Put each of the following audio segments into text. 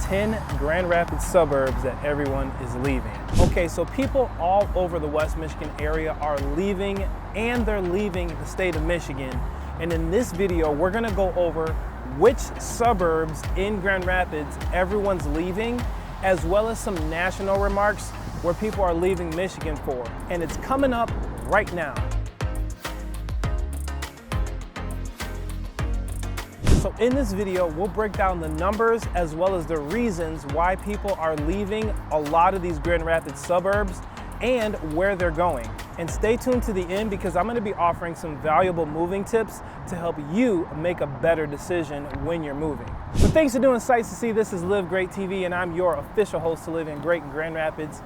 10 Grand Rapids suburbs that everyone is leaving. Okay, so people all over the West Michigan area are leaving, and they're leaving the state of Michigan. And in this video, we're gonna go over which suburbs in Grand Rapids everyone's leaving, as well as some national remarks where people are leaving Michigan for. And it's coming up right now. So in this video, we'll break down the numbers as well as the reasons why people are leaving a lot of these Grand Rapids suburbs and where they're going. And stay tuned to the end because I'm going to be offering some valuable moving tips to help you make a better decision when you're moving. So thanks for doing Sights to See. This is Live Great TV, and I'm your official host to live in Great and Grand Rapids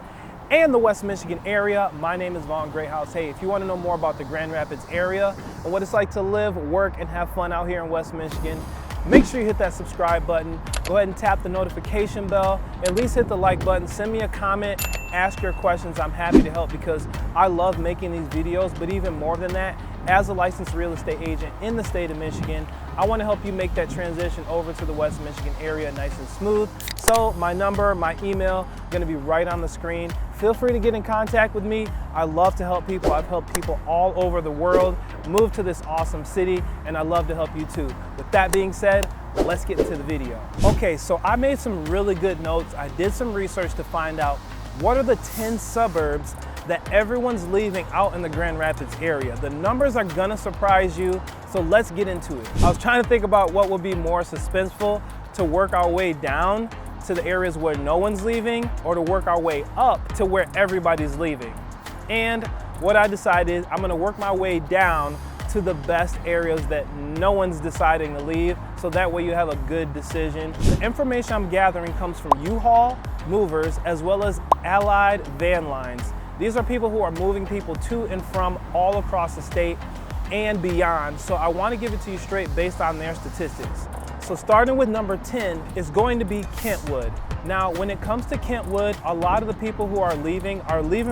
and the West Michigan area. My name is VAUGHN. Hey, if you want to know more about the Grand Rapids area and what it's like to live, work, and have fun out here in West Michigan, make sure you hit that subscribe button. Go ahead and tap the notification bell. At least hit the like button. Send me a comment. Ask your questions. I'm happy to help because I love making these videos. But even more than that, as a licensed real estate agent in the state of Michigan, I want to help you make that transition over to the West Michigan area nice and smooth. So my number, my email, going to be right on the screen. Feel free to get in contact with me. I love to help people. I've helped people all over the world move to this awesome city, and I love to help you too. With that being said, let's get into the video. Okay, so I made some really good notes. I did some research to find out what are the 10 suburbs that everyone's leaving out in the Grand Rapids area. The numbers are gonna surprise you, so let's get into it. I was trying to think about what would be more suspenseful, to work our way down to the areas where no one's leaving, or to work our way up to where everybody's leaving. And what I decided is I'm gonna work my way down to the best areas that no one's deciding to leave, so that way you have a good decision. The information I'm gathering comes from U-Haul movers as well as Allied van lines. These are people who are moving people to and from all across the state and beyond. So I want to give it to you straight based on their statistics. So starting with number 10 is going to be Kentwood. Now, when it comes to Kentwood, a lot of the people who are leaving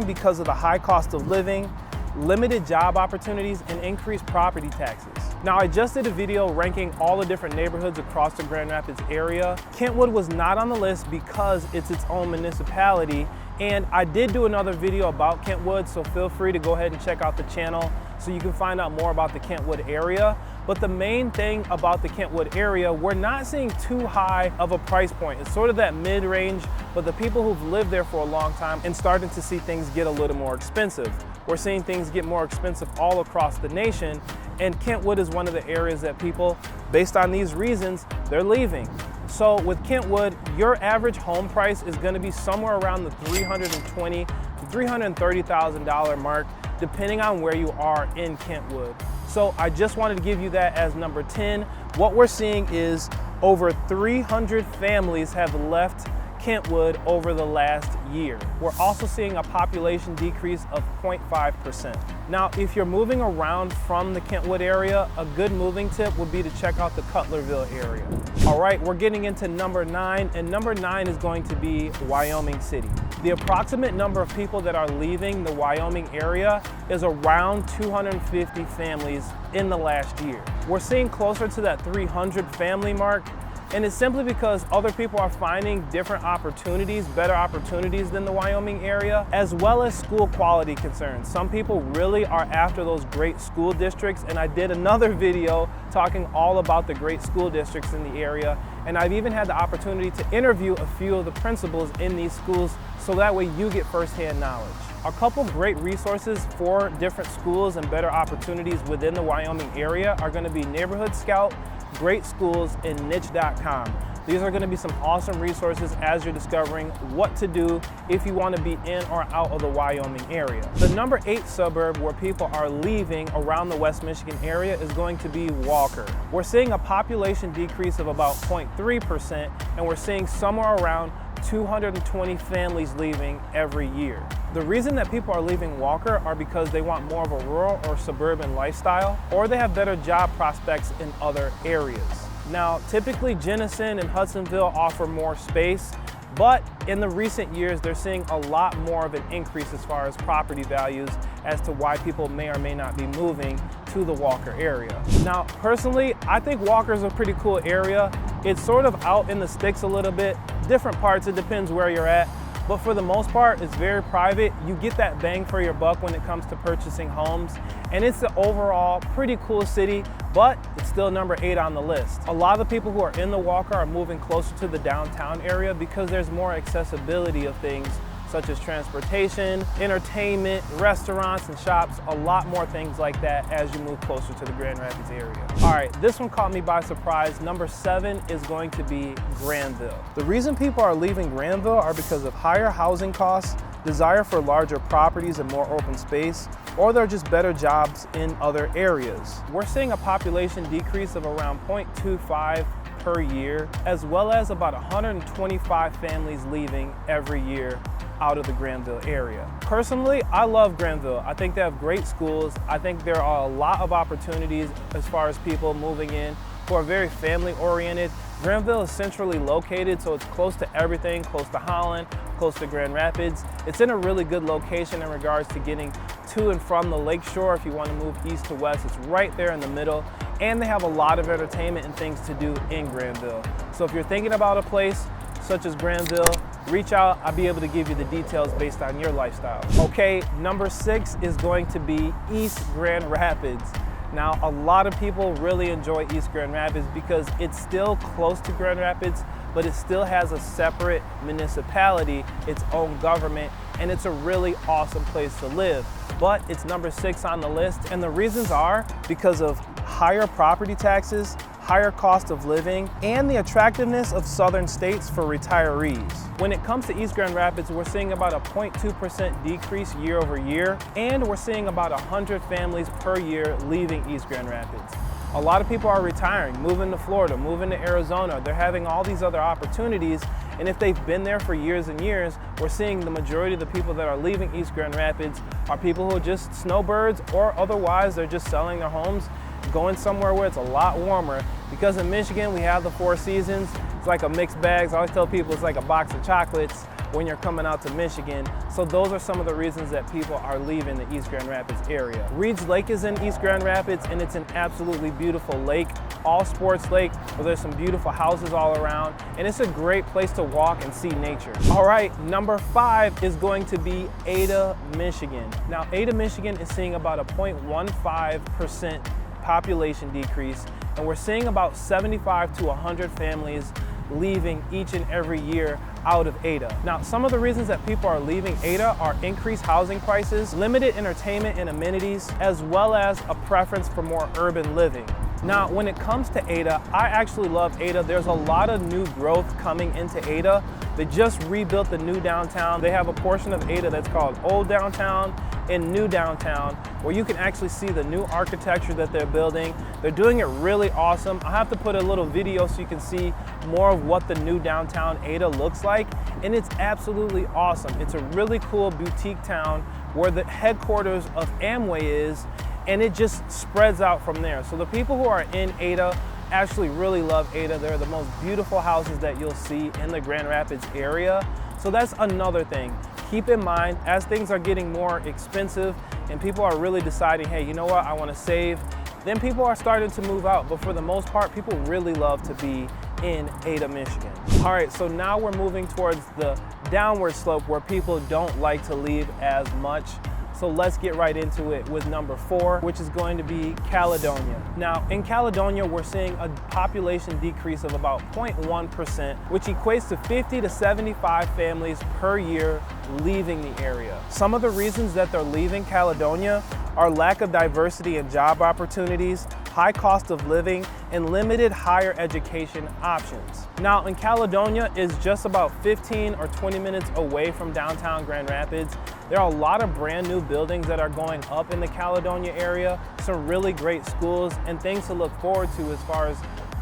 because of the high cost of living, limited job opportunities, and increased property taxes. Now, I just did a video ranking all the different neighborhoods across the Grand Rapids area. Kentwood was not on the list because it's its own municipality, and I did do another video about Kentwood, so feel free to go ahead and check out the channel so you can find out more about the Kentwood area. But the main thing about the Kentwood area, we're not seeing too high of a price point. It's sort of that mid-range, but the people who've lived there for a long time and starting to see things get a little more expensive. We're seeing things get more expensive all across the nation, and Kentwood is one of the areas that people, based on these reasons, they're leaving. So with Kentwood, your average home price is gonna be somewhere around the $320,000 to $330,000 mark, depending on where you are in Kentwood. So I just wanted to give you that as number 10. What we're seeing is over 300 families have left Kentwood over the last year. We're also seeing a population decrease of 0.5%. Now, if you're moving around from the Kentwood area, a good moving tip would be to check out the Cutlerville area. All right, we're getting into number 9, and number 9 is going to be Wyoming City. The approximate number of people that are leaving the Wyoming area is around 250 families in the last year. We're seeing closer to that 300 family mark, and it's simply because other people are finding different opportunities, better opportunities than the Wyoming area, as well as school quality concerns. Some people really are after those great school districts, and I did another video talking all about the great school districts in the area, and I've even had the opportunity to interview a few of the principals in these schools, so that way you get firsthand knowledge. A couple great resources for different schools and better opportunities within the Wyoming area are going to be Neighborhood Scout, Great Schools, and niche.com. These are going to be some awesome resources as you're discovering what to do if you want to be in or out of the Wyoming area. The number 8 suburb where people are leaving around the West Michigan area is going to be Walker. We're seeing a population decrease of about 0.3%, and we're seeing somewhere around 220 families leaving every year. The reason that people are leaving Walker are because they want more of a rural or suburban lifestyle, or they have better job prospects in other areas. Now, typically Jenison and Hudsonville offer more space, but in the recent years, they're seeing a lot more of an increase as far as property values as to why people may or may not be moving to the Walker area. Now, personally, I think Walker is a pretty cool area. It's sort of out in the sticks a little bit, different parts, it depends where you're at. But for the most part, it's very private. You get that bang for your buck when it comes to purchasing homes. And it's the overall pretty cool city, but it's still number 8 on the list. A lot of the people who are in the Walker are moving closer to the downtown area because there's more accessibility of things such as transportation, entertainment, restaurants and shops, a lot more things like that as you move closer to the Grand Rapids area. All right, this one caught me by surprise. Number 7 is going to be Granville. The reason people are leaving Granville are because of higher housing costs, desire for larger properties and more open space, or there are just better jobs in other areas. We're seeing a population decrease of around 0.25 per year, as well as about 125 families leaving every year out of the Granville area. Personally, I love Granville. I think they have great schools. I think there are a lot of opportunities as far as people moving in who are very family oriented. Granville is centrally located, so it's close to everything, close to Holland, close to Grand Rapids. It's in a really good location in regards to getting to and from the lakeshore. If you want to move east to west, it's right there in the middle. And they have a lot of entertainment and things to do in Granville. So if you're thinking about a place such as Granville, reach out. I'll be able to give you the details based on your lifestyle. Okay, number 6 is going to be East Grand Rapids. Now, a lot of people really enjoy East Grand Rapids because it's still close to Grand Rapids, but it still has a separate municipality, its own government, and it's a really awesome place to live. But it's number 6 on the list, and the reasons are because of higher property taxes, higher cost of living, and the attractiveness of southern states for retirees. When it comes to East Grand Rapids, we're seeing about a 0.2% decrease year over year, and we're seeing about 100 families per year leaving East Grand Rapids. A lot of people are retiring, moving to Florida, moving to Arizona. They're having all these other opportunities, and if they've been there for years and years, we're seeing the majority of the people that are leaving East Grand Rapids are people who are just snowbirds, or otherwise they're just selling their homes, going somewhere where it's a lot warmer. Because in Michigan, we have the 4 seasons. It's like a mixed bag. I always tell people it's like a box of chocolates when you're coming out to Michigan. So those are some of the reasons that people are leaving the East Grand Rapids area. Reed's Lake is in East Grand Rapids, and it's an absolutely beautiful lake, all sports lake, where there's some beautiful houses all around, and it's a great place to walk and see nature. All right, number 5 is going to be Ada, Michigan. Now, Ada, Michigan is seeing about a 0.15% population decrease, and we're seeing about 75 to 100 families leaving each and every year out of Ada. Now, some of the reasons that people are leaving Ada are increased housing prices, limited entertainment and amenities, as well as a preference for more urban living. Now, when it comes to Ada, I actually love Ada. There's a lot of new growth coming into Ada. They just rebuilt the new downtown. They have a portion of Ada that's called Old Downtown and New Downtown, where you can actually see the new architecture that they're building. They're doing it really awesome. I have to put a little video so you can see more of what the new downtown Ada looks like, and it's absolutely awesome. It's a really cool boutique town where the headquarters of Amway is, and it just spreads out from there. So the people who are in Ada actually really love Ada. They're the most beautiful houses that you'll see in the Grand Rapids area. So that's another thing. Keep in mind, as things are getting more expensive and people are really deciding, hey, you know what, I want to save, then people are starting to move out. But for the most part, people really love to be in Ada, Michigan. All right, so now we're moving towards the downward slope where people don't like to leave as much. So let's get right into it with number 4, which is going to be Caledonia. Now, in Caledonia, we're seeing a population decrease of about 0.1%, which equates to 50 to 75 families per year leaving the area. Some of the reasons that they're leaving Caledonia are lack of diversity in job opportunities, high cost of living, and limited higher education options. Now, in Caledonia is just about 15 or 20 minutes away from downtown Grand Rapids. There are a lot of brand new buildings that are going up in the Caledonia area, some really great schools and things to look forward to as far as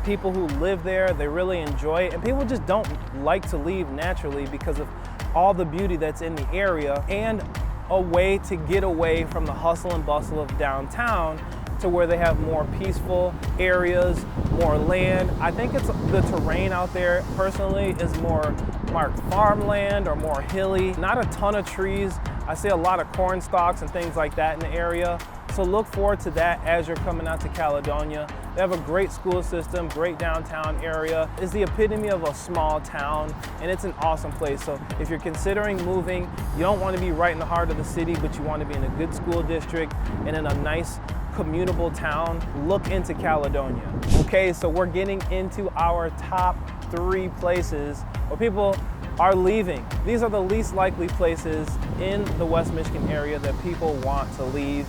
people who live there. They really enjoy it, and people just don't like to leave naturally because of all the beauty that's in the area, and a way to get away from the hustle and bustle of downtown to where they have more peaceful areas, more land. I think it's the terrain out there personally is more marked farmland or more hilly, not a ton of trees. I see a lot of corn stalks and things like that in the area. So look forward to that as you're coming out to Caledonia. They have a great school system, great downtown area. It's the epitome of a small town, and it's an awesome place. So if you're considering moving, you don't want to be right in the heart of the city, but you want to be in a good school district and in a nice commutable town, look into Caledonia. Okay, so we're getting into our top 3 places where people are leaving. These are the least likely places in the West Michigan area that people want to leave.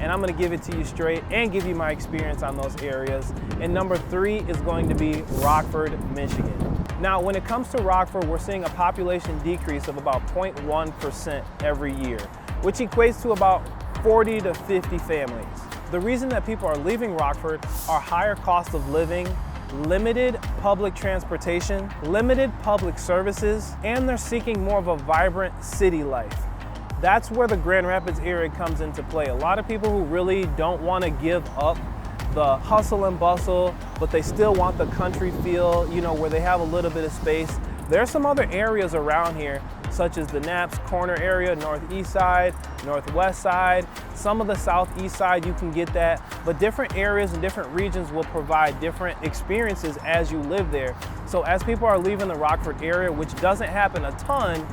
And I'm gonna give it to you straight and give you my experience on those areas. And number 3 is going to be Rockford, Michigan. Now, when it comes to Rockford, we're seeing a population decrease of about 0.1% every year, which equates to about 40 to 50 families. The reason that people are leaving Rockford are higher cost of living, limited public transportation, limited public services, and they're seeking more of a vibrant city life. That's where the Grand Rapids area comes into play. A lot of people who really don't want to give up the hustle and bustle, but they still want the country feel, you know, where they have a little bit of space. There are some other areas around here, such as the Knapp's Corner area, northeast side, northwest side, some of the southeast side, you can get that, but different areas and different regions will provide different experiences as you live there. So as people are leaving the Rockford area, which doesn't happen a ton,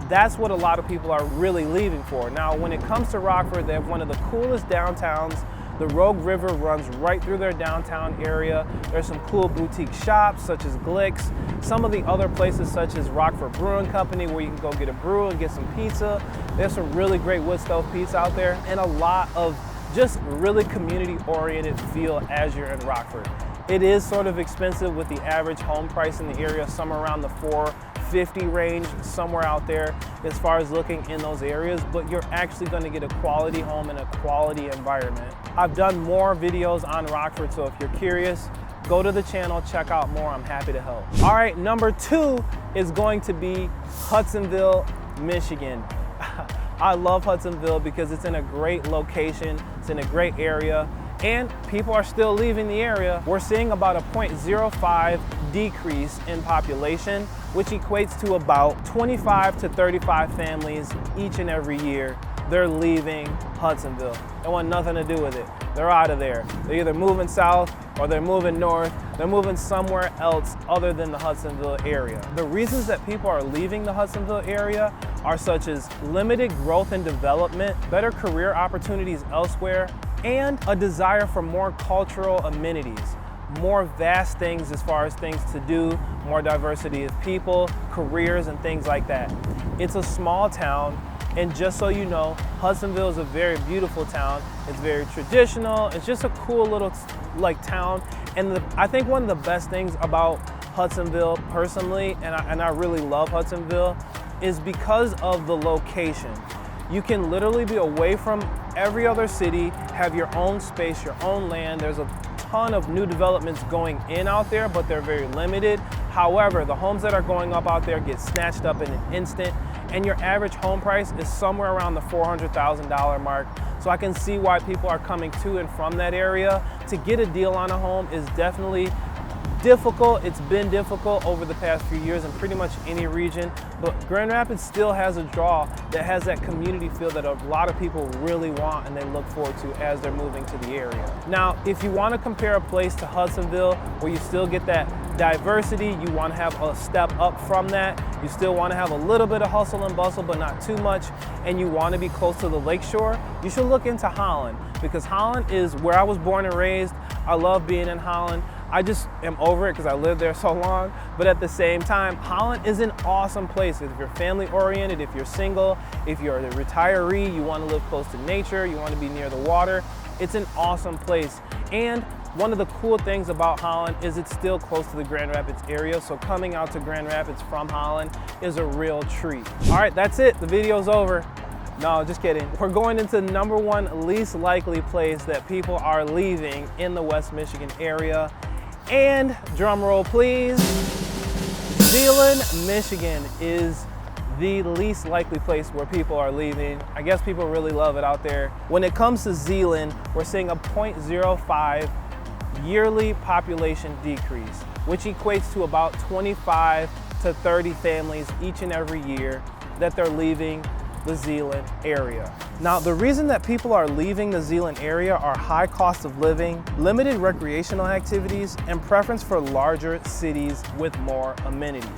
that's what a lot of people are really leaving for. Now, when it comes to Rockford, they have one of the coolest downtowns. The Rogue River runs right through their downtown area. There's some cool boutique shops such as Glick's. Some of the other places such as Rockford Brewing Company where you can go get a brew and get some pizza. There's some really great wood stove pizza out there and a lot of just really community oriented feel as you're in Rockford. It is sort of expensive with the average home price in the area, somewhere around the $450 range, somewhere out there as far as looking in those areas, but you're actually going to get a quality home in a quality environment. I've done more videos on Rockford, so if you're curious, go to the channel, check out more, I'm happy to help. All right, number 2 is going to be Hudsonville, Michigan. I love Hudsonville because it's in a great location, it's in a great area, and people are still leaving the area. We're seeing about a 0.05 decrease in population, which equates to about 25 to 35 families each and every year. They're leaving Hudsonville. They want nothing to do with it. They're out of there. They're either moving south or they're moving north. They're moving somewhere else other than the Hudsonville area. The reasons that people are leaving the Hudsonville area are such as limited growth and development, better career opportunities elsewhere, and a desire for more cultural amenities, more vast things as far as things to do, more diversity of people, careers, and things like that. It's a small town, and just so you know, Hudsonville is a very beautiful town. It's very traditional. It's just a cool little town. And I think one of the best things about Hudsonville personally, and I really love Hudsonville, is because of the location. You can literally be away from every other city, have your own space, your own land. There's a ton of new developments going in out there, but they're very limited. However, the homes that are going up out there get snatched up in an instant, and your average home price is somewhere around the $400,000 mark. So I can see why people are coming to and from that area. To get a deal on a home is definitely difficult. It's been difficult over the past few years in pretty much any region, but Grand Rapids still has a draw that has that community feel that a lot of people really want and they look forward to as they're moving to the area. Now, if you want to compare a place to Hudsonville where you still get that diversity, you want to have a step up from that, you still want to have a little bit of hustle and bustle but not too much, and you want to be close to the lakeshore, you should look into Holland, because Holland is where I was born and raised. I love being in Holland. I just am over it because I lived there so long, but at the same time, Holland is an awesome place. If you're family oriented, if you're single, if you're a retiree, you want to live close to nature, you want to be near the water, it's an awesome place. And one of the cool things about Holland is it's still close to the Grand Rapids area, so coming out to Grand Rapids from Holland is a real treat. All right, that's it, the video's over. No, just kidding. We're going into the number 1 least likely place that people are leaving in the West Michigan area. And drum roll please, Zeeland, Michigan is the least likely place where people are leaving. I guess people really love it out there. When it comes to Zeeland, we're seeing a 0.05 yearly population decrease, which equates to about 25 to 30 families each and every year that they're leaving. the Zeeland area. Now, the reason that people are leaving the Zeeland area are high cost of living, limited recreational activities, and preference for larger cities with more amenities.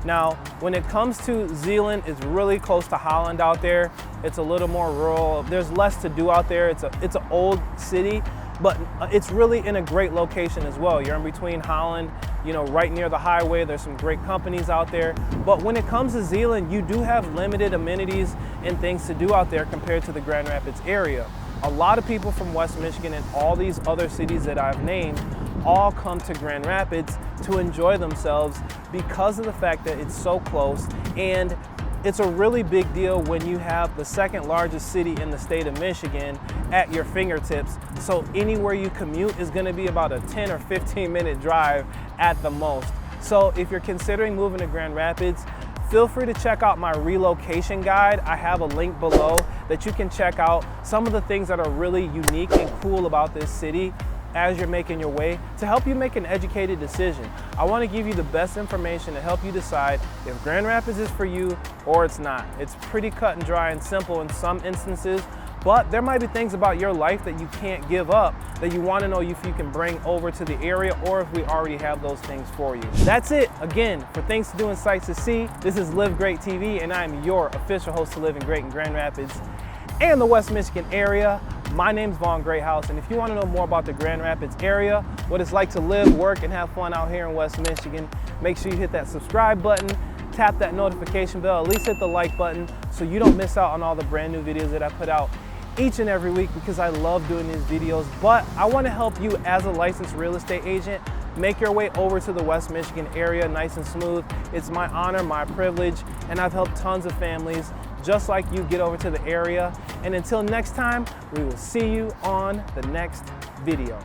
Now, when it comes to Zeeland, it's really close to Holland out there. It's a little more rural. There's less to do out there. It's an old city, but it's really in a great location as well. You're in between Holland, you know, right near the highway. There's some great companies out there. But when it comes to Zeeland, you do have limited amenities and things to do out there compared to the Grand Rapids area. A lot of people from West Michigan and all these other cities that I've named all come to Grand Rapids to enjoy themselves because of the fact that it's so close, and it's a really big deal when you have the second largest city in the state of Michigan at your fingertips. So anywhere you commute is going to be about a 10 or 15 minute drive at the most. So if you're considering moving to Grand Rapids, feel free to check out my relocation guide. I have a link below that you can check out some of the things that are really unique and cool about this city as you're making your way to help you make an educated decision. I want to give you the best information to help you decide if Grand Rapids is for you or it's not. It's pretty cut and dry and simple in some instances, but there might be things about your life that you can't give up that you want to know if you can bring over to the area, or if we already have those things for you. That's it. Again, for things to do and sights to see, this is Live Great TV, and I'm your official host to Living Great in Grand Rapids and the West Michigan area. My name's Vaughn Greathouse, and if you want to know more about the Grand Rapids area, what it's like to live, work, and have fun out here in West Michigan, make sure you hit that subscribe button, tap that notification bell, at least hit the like button so you don't miss out on all the brand new videos that I put out each and every week, because I love doing these videos. But I want to help you as a licensed real estate agent make your way over to the West Michigan area nice and smooth. It's my honor, my privilege, and I've helped tons of families just like you get over to the area. And until next time, we will see you on the next video.